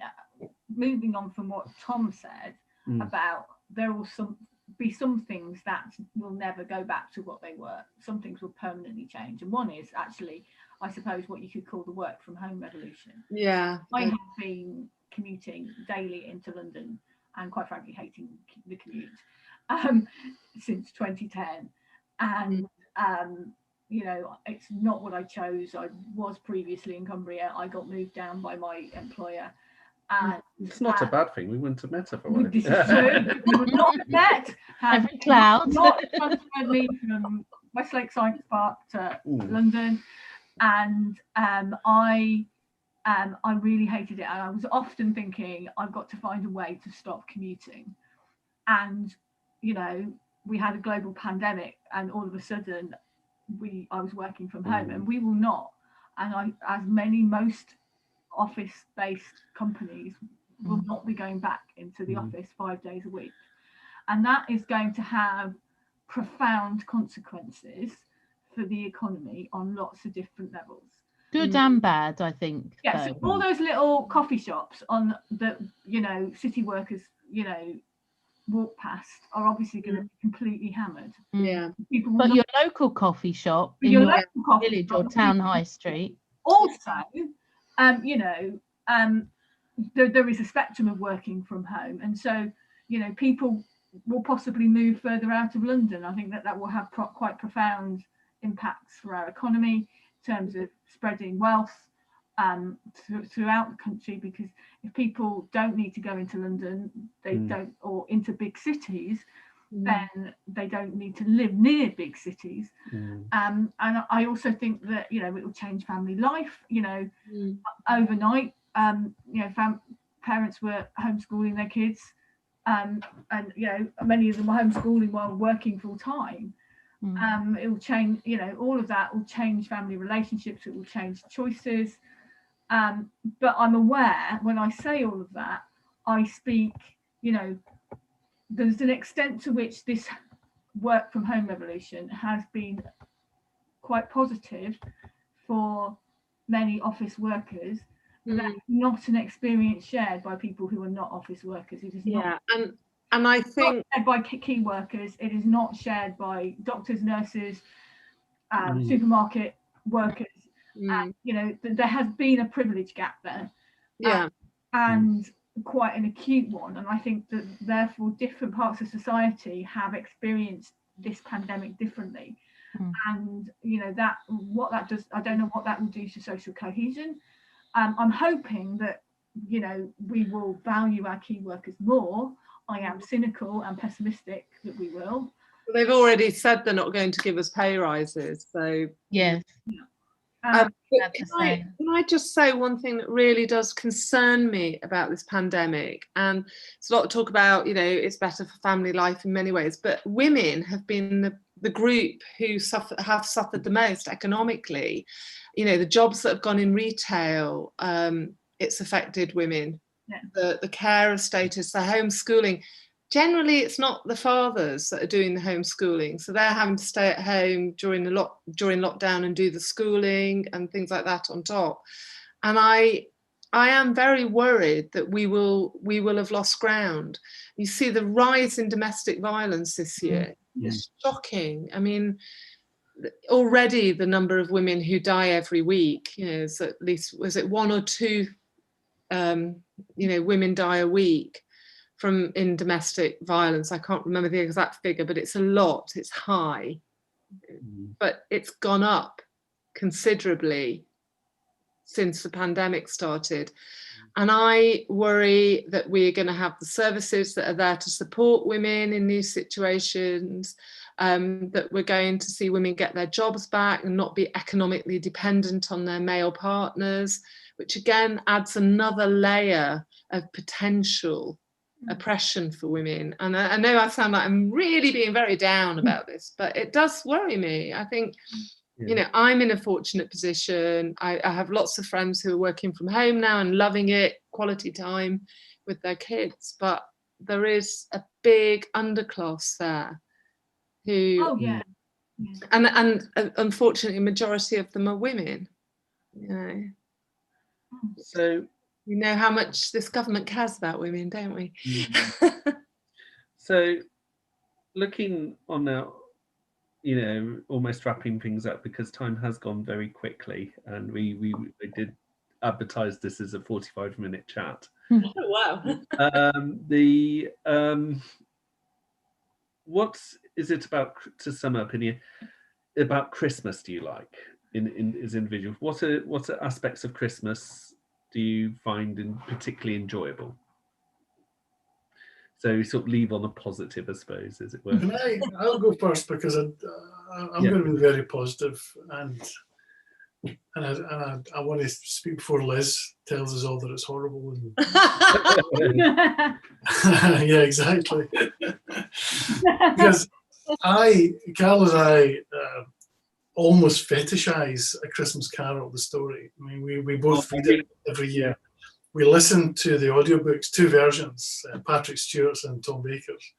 moving on from what Tom said about there will be some things that will never go back to what they were. Some things will permanently change. And one is actually, I suppose, what you could call the work from home revolution. Yeah. I have been commuting daily into London and quite frankly hating the commute since 2010. And you know, it's not what I chose. I was previously in Cumbria. I got moved down by my employer. And it's not a bad thing. We wouldn't have met otherwise. This is true. We would not have met. Every cloud. Not transferred me from Westlake Science Park to London. And I really hated it. And I was often thinking, I've got to find a way to stop commuting. And, you know, we had a global pandemic and all of a sudden I was working from home and we will not. And most office-based companies will not be going back into the office 5 days a week. And that is going to have profound consequences for the economy on lots of different levels. Good and bad, I think. Yes, so all those little coffee shops on the, you know, city workers, you know, walk past are obviously going to be completely hammered. Yeah. But your local coffee shop in your village or town high street. Also, you know, there is a spectrum of working from home. And so, you know, people will possibly move further out of London. I think that will have quite profound impacts for our economy in terms of spreading wealth throughout the country, because if people don't need to go into London, they don't, or into big cities, then they don't need to live near big cities. And I also think that, you know, it will change family life, you know, overnight. You know, parents were homeschooling their kids, and you know, many of them were homeschooling while working full time. It will change, you know, all of that will change family relationships, it will change choices. But I'm aware when I say all of that, I speak, you know, there's an extent to which this work from home revolution has been quite positive for many office workers. That's not an experience shared by people who are not office workers. It is not. Yeah, and I think shared by key workers. It is not shared by doctors, nurses, supermarket workers. You know, there has been a privilege gap there. Yeah. And quite an acute one. And I think that therefore different parts of society have experienced this pandemic differently. And you know, that what that does, I don't know what that will do to social cohesion. I'm hoping that, you know, we will value our key workers more. I am cynical and pessimistic that we will. They've already said they're not going to give us pay rises, so yes. Can I just say one thing that really does concern me about this pandemic? And it's a lot of talk about, you know, it's better for family life in many ways, but women have been the group who have suffered the most economically. You know, the jobs that have gone in retail, it's affected women. Yeah. The carer status, the homeschooling. Generally, it's not the fathers that are doing the homeschooling, so they're having to stay at home during lockdown and do the schooling and things like that on top. And I am very worried that we will have lost ground. You see the rise in domestic violence this year. It's shocking. I mean, already the number of women who die every week, you know, is at least, was it 1 or 2 you know, women die a week in domestic violence. I can't remember the exact figure, but it's a lot, it's high, but it's gone up considerably since the pandemic started. And I worry that we are going to have the services that are there to support women in these situations, that we're going to see women get their jobs back and not be economically dependent on their male partners, which again adds another layer of potential oppression for women. And I know I sound like I'm really being very down about this, but it does worry me. I think, you know, I'm in a fortunate position. I have lots of friends who are working from home now and loving it, quality time with their kids, but there is a big underclass there who And unfortunately, a majority of them are women. You know. So we know how much this government cares about women, don't we? So looking on now, you know, almost wrapping things up because time has gone very quickly, and we did advertise this as a 45-minute chat. Oh, wow. What is it about, to sum up in here, about Christmas do you like in as individuals? What are aspects of Christmas do you find particularly enjoyable? So we sort of leave on a positive, I suppose, as it were. I'll go first because I'm going to be very positive, and I want to speak before Liz tells us all that it's horrible. Yeah, exactly. Because Carol and I almost fetishize A Christmas Carol, the story. I mean, we both read it every year. We listen to the audiobooks, 2 versions, Patrick Stewart's and Tom Baker's.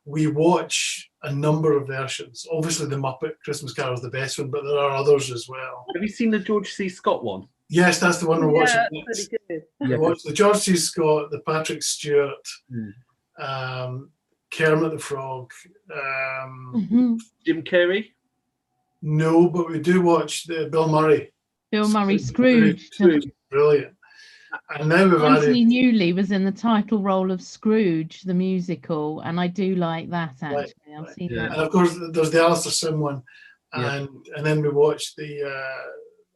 We watch a number of versions. Obviously, the Muppet Christmas Carol is the best one, but there are others as well. Have you seen the George C. Scott one? Yes, that's the one we're watching. Yeah, that's pretty good. We watched the George C. Scott, the Patrick Stewart, Kermit the Frog. Jim Carrey? No, but we do watch the Bill Murray. Bill Murray Scrooge. Brilliant. And now we've Anthony Newley was in the title role of Scrooge, the musical, and I do like that actually. I've seen that. And of course, there's the Alistair Sim one, and then we watched the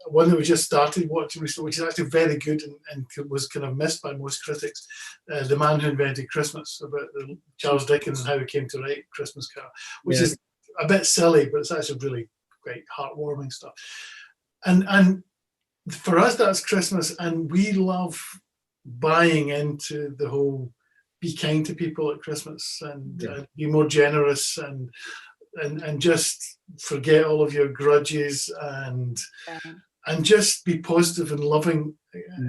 one that we just started watching recently, which is actually very good and was kind of missed by most critics. The Man Who Invented Christmas, about Charles Dickens and how he came to write Christmas Carol, which is a bit silly, but it's actually really great, heartwarming stuff. And for us, that's Christmas, and we love buying into the whole be kind to people at Christmas and be more generous and just forget all of your grudges and just be positive and loving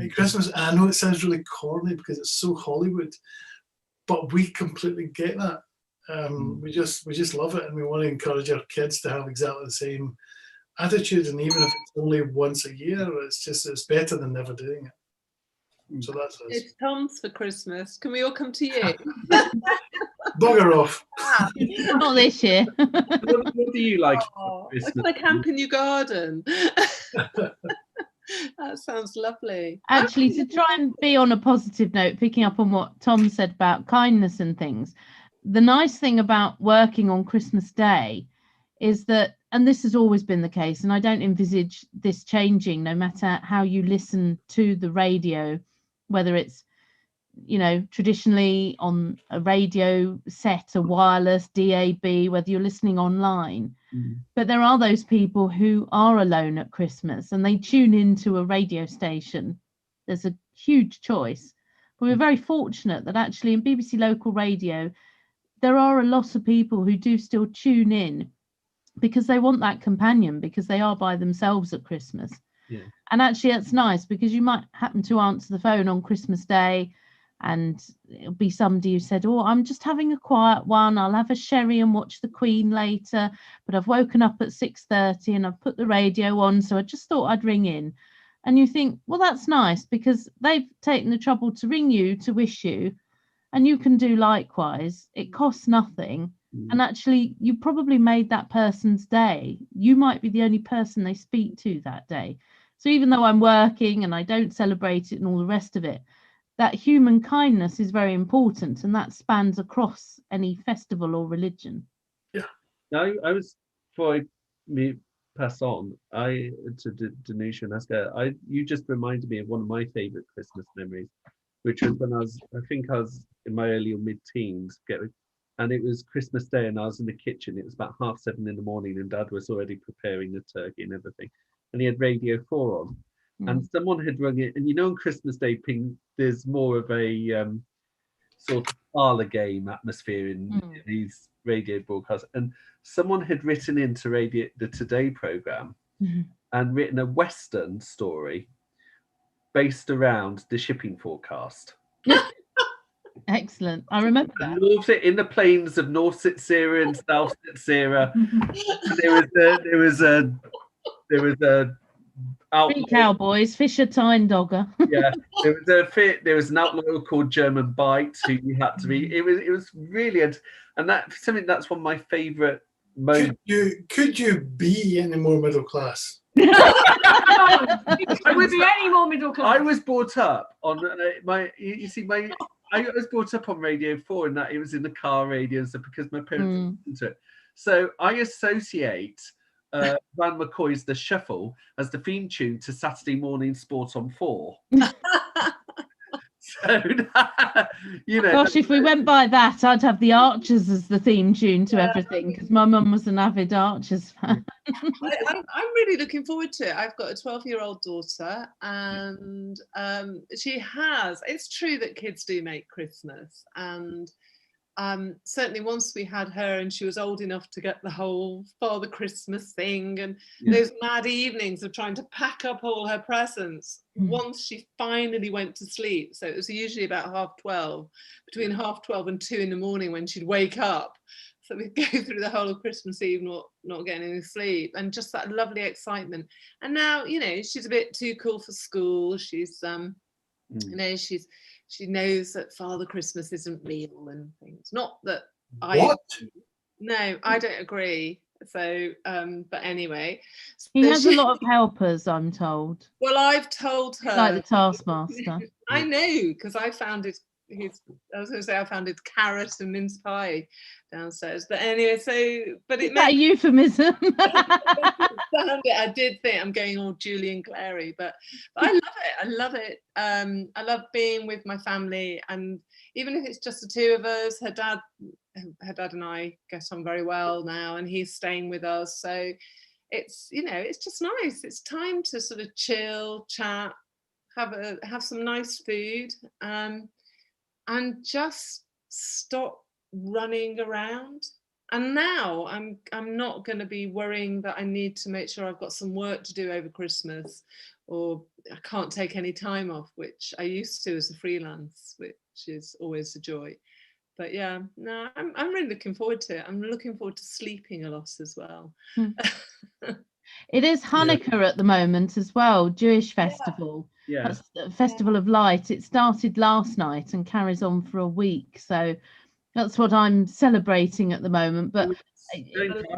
at Christmas. And I know it sounds really corny because it's so Hollywood, but we completely get that. We just love it, and we want to encourage our kids to have exactly the same attitude, and even if it's only once a year, it's better than never doing it. So that's us. It's Tom's for Christmas. Can we all come to you? Bugger off. Not this year. What do you like? I can camp in your garden. That sounds lovely. Actually, to try and be on a positive note, picking up on what Tom said about kindness and things, the nice thing about working on Christmas Day is that, and this has always been the case, and I don't envisage this changing no matter how you listen to the radio, whether it's, you know, traditionally on a radio set, a wireless, DAB, whether you're listening online. But there are those people who are alone at Christmas and they tune into a radio station. There's a huge choice. But we're very fortunate that actually in BBC Local Radio, there are a lot of people who do still tune in because they want that companion, because they are by themselves at Christmas. And actually it's nice because you might happen to answer the phone on Christmas Day and it'll be somebody who said, oh, I'm just having a quiet one, I'll have a sherry and watch the Queen later, but I've woken up at 6:30 and I've put the radio on, so I just thought I'd ring in. And you think, well, that's nice because they've taken the trouble to ring you to wish you, and you can do likewise. It costs nothing. And actually, you probably made that person's day. You might be the only person they speak to that day. So even though I'm working and I don't celebrate it and all the rest of it, that human kindness is very important, and that spans across any festival or religion. I was, before I pass on, to Danusia and Asker, you just reminded me of one of my favourite Christmas memories, which was when I think I was in my early or mid-teens, and it was Christmas Day, and I was in the kitchen. It was about 7:30 in the morning, and Dad was already preparing the turkey and everything, and he had Radio 4 on. And someone had rung it, and you know on Christmas Day, there's more of a sort of parlour game atmosphere in these radio broadcasts. And someone had written into the Today programme and written a Western story based around the shipping forecast. Excellent. I remember that. In the plains of North Sitsera and South Sitsera, there was a Three cowboys, Fisher Tyne-Dogger. Yeah, there was an outlaw called German Bite who you had to be. It was really and that's one of my favourite moments. Could you be any more middle class? I would be any more middle class. I was brought up on I was brought up on Radio 4 and that it was in the car radio, so because my parents listened to it. So I associate Van McCoy's The Shuffle as the theme tune to Saturday morning sport on 4. So, gosh, if we went by that, I'd have the Archers as the theme tune to everything, because my mum was an avid Archers fan. I'm really looking forward to it. I've got a 12-year-old daughter, and it's true that kids do make Christmas, and certainly once we had her and she was old enough to get the whole Father Christmas thing and those mad evenings of trying to pack up all her presents, once she finally went to sleep, so it was usually about 12:30, between 12:30 and 2 in the morning when she'd wake up, so we'd go through the whole of Christmas Eve not getting any sleep, and just that lovely excitement. And now, she's a bit too cool for school. She's she knows that Father Christmas isn't real and things. Not that I don't agree. So, but anyway. He has a lot of helpers, I'm told. Well, I've told her. Like the Taskmaster. I know, because I found his carrot and mince pie downstairs. But anyway, but is that a euphemism? I did think I'm going all Julian Clary, but I love it. I love being with my family, and even if it's just the two of us, her dad and I get on very well now, and he's staying with us. So it's it's just nice. It's time to sort of chill, chat, have some nice food. And just stop running around. And now I'm not going to be worrying that I need to make sure I've got some work to do over Christmas, or I can't take any time off, which I used to as a freelance, which is always a joy. But yeah, no, I'm really looking forward to it. I'm looking forward to sleeping a lot as well. It is Hanukkah at the moment as well, Jewish festival. Yeah. That's the Festival of Light. It started last night and carries on for a week. So that's what I'm celebrating at the moment. But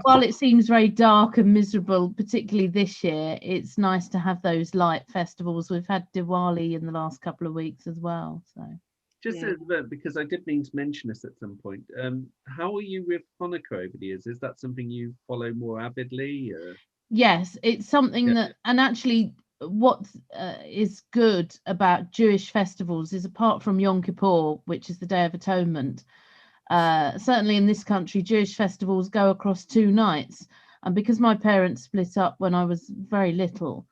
while it seems very dark and miserable, particularly this year, it's nice to have those light festivals. We've had Diwali in the last couple of weeks as well. So just because I did mean to mention this at some point. How are you with Hanukkah over the years? Is that something you follow more avidly? Or? Yes, it's something that, and actually what is good about Jewish festivals is, apart from Yom Kippur, which is the Day of Atonement, certainly in this country, Jewish festivals go across 2 nights. And because my parents split up when I was very little,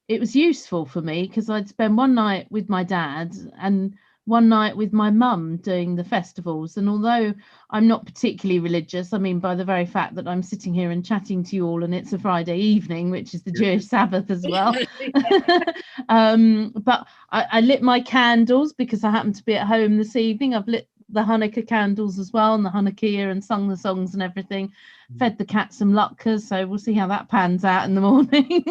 it was useful for me, because I'd spend one night with my dad and one night with my mum doing the festivals. And although I'm not particularly religious, I mean, by the very fact that I'm sitting here and chatting to you all, and it's a Friday evening, which is the Jewish Sabbath as well. But I lit my candles because I happened to be at home this evening. I've lit the Hanukkah candles as well, and the Hanukkah, and sung the songs and everything. Fed the cat some latkes, so we'll see how that pans out in the morning.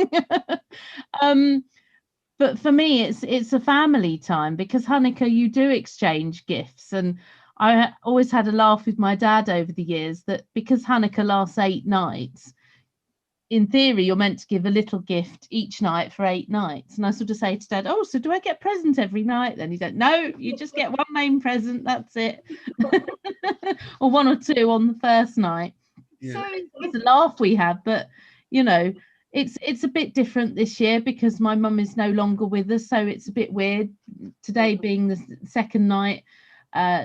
But for me, it's a family time, because Hanukkah, you do exchange gifts. And I always had a laugh with my dad over the years that because Hanukkah lasts 8 nights, in theory, you're meant to give a little gift each night for 8 nights. And I sort of say to Dad, so do I get a present every night? Then he said, no, you just get one main present, that's it. Or 1 or 2 on the first night. Yeah. So it's a laugh we have, but, it's a bit different this year because my mum is no longer with us, so it's a bit weird. Today being the second night,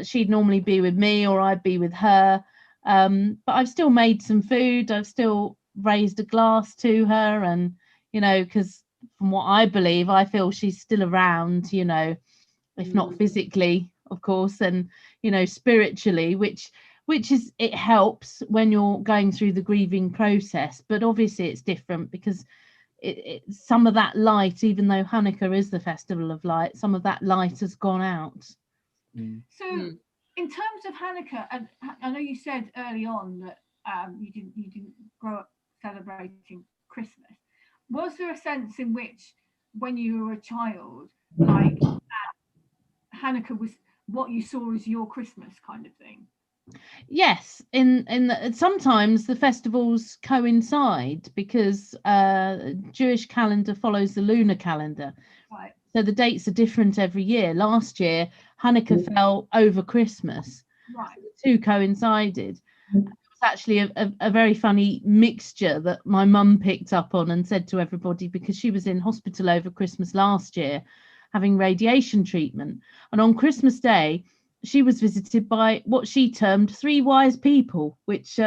she'd normally be with me or I'd be with her. But I've still made some food. I've still raised a glass to her, and because from what I believe, I feel she's still around, if not physically, of course, and spiritually, which is, it helps when you're going through the grieving process. But obviously it's different because it some of that light, even though Hanukkah is the festival of light, some of that light has gone out. So in terms of Hanukkah, and I know you said early on that you didn't grow up celebrating Christmas. Was there a sense in which, when you were a child, like Hanukkah was what you saw as your Christmas kind of thing? Yes, sometimes the festivals coincide because Jewish calendar follows the lunar calendar. Right. So the dates are different every year. Last year, Hanukkah fell over Christmas. Right. So the two coincided. It was actually a very funny mixture that my mum picked up on and said to everybody, because she was in hospital over Christmas last year having radiation treatment. And on Christmas Day, she was visited by what she termed 3 wise people, which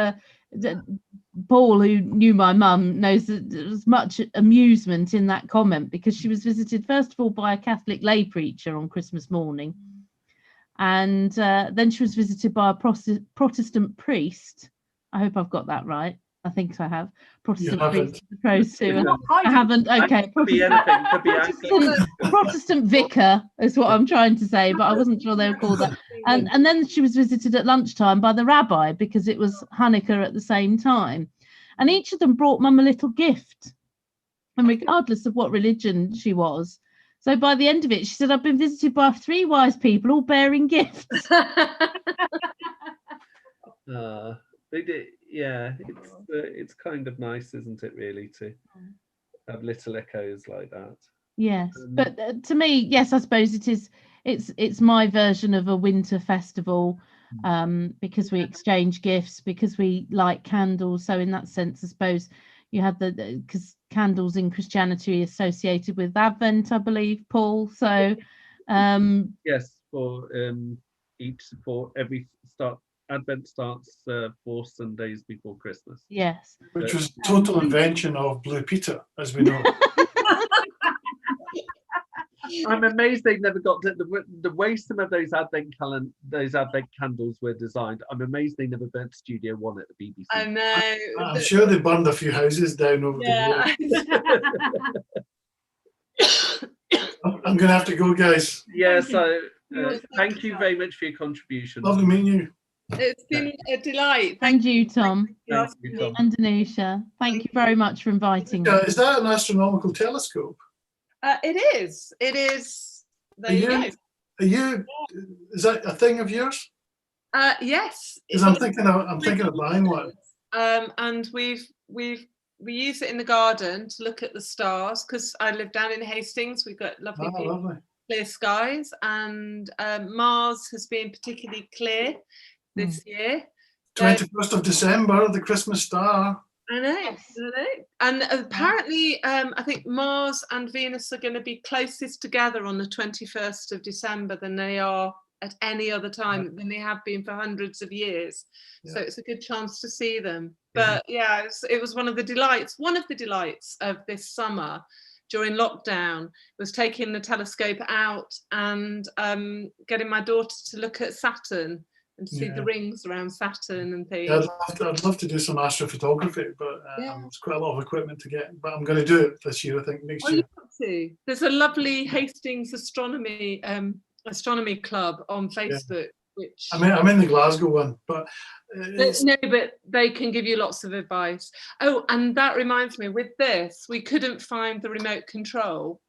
Paul, who knew my mum, knows that there was much amusement in that comment, because she was visited first of all by a Catholic lay preacher on Christmas morning, and then she was visited by a Protestant priest. I hope I've got that right. I think I have. Protestant priest, opposed to I haven't. Okay, Protestant vicar is what I'm trying to say, but I wasn't sure they were called that. And then she was visited at lunchtime by the rabbi, because it was Hanukkah at the same time. And each of them brought mum a little gift, and regardless of what religion she was. So by the end of it, she said, I've been visited by 3 wise people, all bearing gifts. They did, yeah. It's kind of nice, isn't it, really, to have little echoes like that. Yes, but to me, yes, I suppose it is. It's my version of a winter festival, because we exchange gifts, because we light candles. So in that sense, I suppose you had because candles in Christianity are associated with Advent, I believe, Paul. So yes, for every start. Advent starts 4 Sundays before Christmas. Yes. Which was total invention of Blue Peter, as we know. I'm amazed they never got to the way some of those Advent candles were designed. I'm amazed they never burnt Studio One at the BBC. I know. I'm sure they burned a few houses down over the years. I'm going to have to go, guys. Yeah, so thank you very much for your contribution. Lovely meeting you. It's been a delight. Thank you, Tom. Thank you, Tom. And Danisha. Thank you very much for inviting me. Is that an astronomical telescope? It is. It is. There you go. Is that a thing of yours? Yes. Because I'm thinking of buying one. And we use it in the garden to look at the stars, because I live down in Hastings. We've got lovely clear skies, and Mars has been particularly clear this year. 21st of December, the Christmas star. I know. And apparently, I think Mars and Venus are going to be closest together on the 21st of December than they are at any other time, than they have been for hundreds of years. Yeah. So it's a good chance to see them. But yeah, it was one of the delights of this summer during lockdown, was taking the telescope out and getting my daughter to look at Saturn and see the rings around Saturn and things. Yeah, I'd love to do some astrophotography, but it's quite a lot of equipment to get. But I'm going to do it this year, I think, next year. You want to. There's a lovely Hastings astronomy club on Facebook. Which I'm in the Glasgow one, but but they can give you lots of advice. Oh, and that reminds me, with this, we couldn't find the remote control,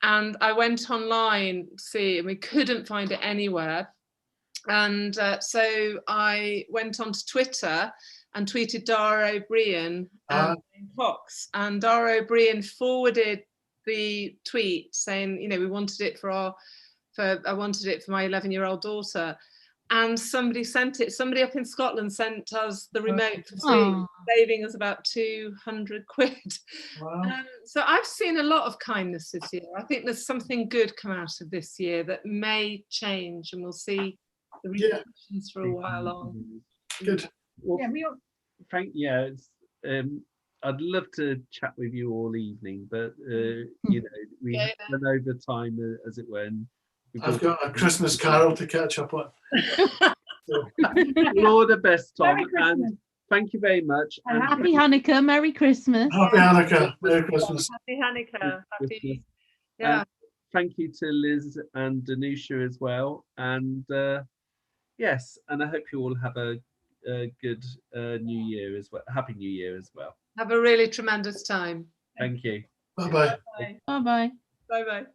and I went online to see, and we couldn't find it anywhere. And so I went onto Twitter and tweeted Dara O'Brien and Cox, and Dara O'Brien forwarded the tweet saying, we wanted it I wanted it for my 11-year-old daughter, and somebody up in Scotland sent us the remote for free, saving us about 200 quid. Wow. So I've seen a lot of kindness this year. I think there's something good come out of this year that may change, and we'll see the repercussions for a while on. Good. Well, I'd love to chat with you all evening, but we have run over time, as it were. And I've got a Christmas Carol to catch up on. All the best, Tom, and thank you very much. And Happy Hanukkah, Merry Christmas. Happy Hanukkah, Merry Christmas. Happy Hanukkah. thank you to Liz and Danusha as well. And yes, and I hope you all have a good New Year as well. Happy New Year as well. Have a really tremendous time. Thank you. Bye bye. Bye. Bye bye. Bye bye.